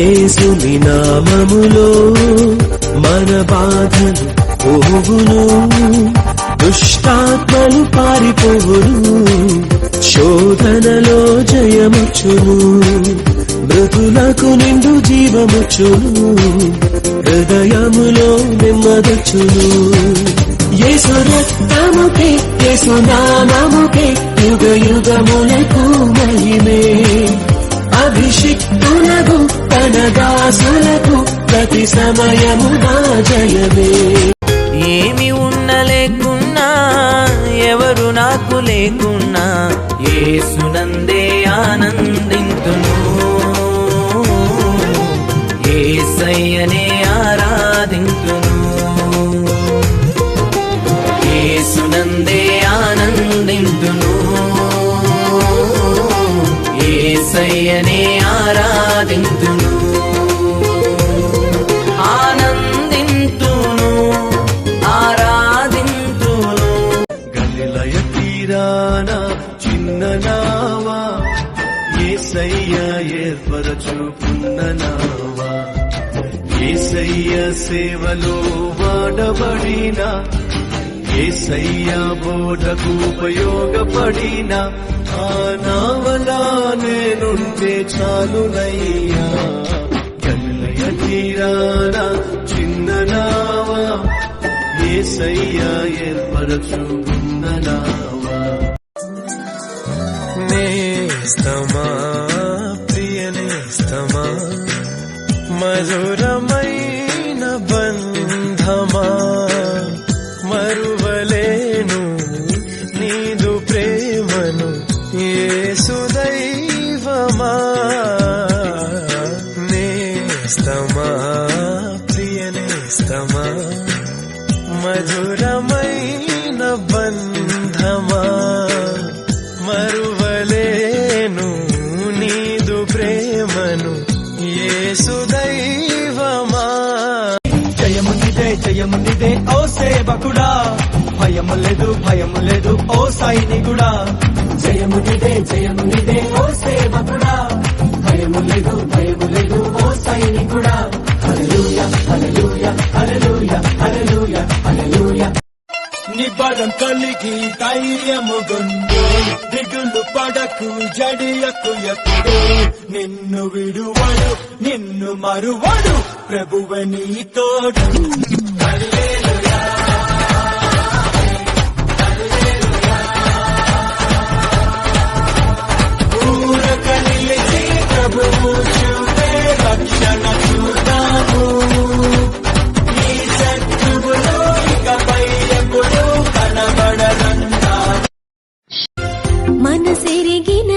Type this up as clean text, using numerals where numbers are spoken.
యేసుని నామములో మన బాధలు పోవును, దుష్టాత్మలు పారిపోవును, శోధనలో జయముచ్చును, మృతులకు నిండు జీవముచ్చును, హృదయములో నెమ్మదొచ్చును. యేసు రక్తముకే యేసు నామముకే యుగ యుగములకు మహిమే, అభిషిక్తులకు తన దాసులకు ప్రతి సమయముగా జయమే. ఏమి ఉన్న లేకున్నా ఎవరు నాకు లేకున్నా యేసునందే ఆనందింతును, యేసయ్యనే ఆరాధింతును, యేసునందే ఆనందింతును, యేసయ్యనే ఆరాధింతును, ఆనందింతును, ఆరాధింతును. గలిలయ తీరాన చిన్న నావా, యేసయ్య ఏర్పరచుకున్న నావా, యేసయ్య సేవలో వాడబడిన, యేసయ్య బోధకు ఉపయోగపడిన ఆ నావలా నేనుంటే చాలునయ్యా. గలిలయ తీరాన చిన్న నావా, యేసయ్య ఏర్పరచుకున్న నావా. నేస్తమా ప్రియ నేస్తమా, మధురమైన బంధమా, మరువలేను నీదు ప్రేమను యేసు దైవమా. నేస్తమా ప్రియ నేస్తమా, మధురమైన బంధమా, మరువలేను నీదు ప్రేమను యేసు దైవమా. జయమునిదే జయమునిదే ఓ సేవకుడా, భయము లేదు భయము లేదు ఓ సైనికుడా. జయమునిదే జయమునిదే ఓ సేవకుడా, భయము లేదు భయము లేదు ఓ సైనికుడా. హల్లెలూయా హల్లెలూయా హల్లెలూయా హల్లెలూయా హల్లెలూయా. నిబడం కలిగి ధైర్యము గొందు, దిగులు పడకు జడియకు ఎప్పుడు, నిన్ను విడువడు నిన్ను మరువడు ప్రభువే నీ తోడు. హల్లెలూయా ఊరక నిలిచి ప్రభువు చూపే రక్షణ చూద్దాము, ఈ శత్రువులు ఇకపై ఎప్పుడు కనబడరంతా. మనసెరిగిన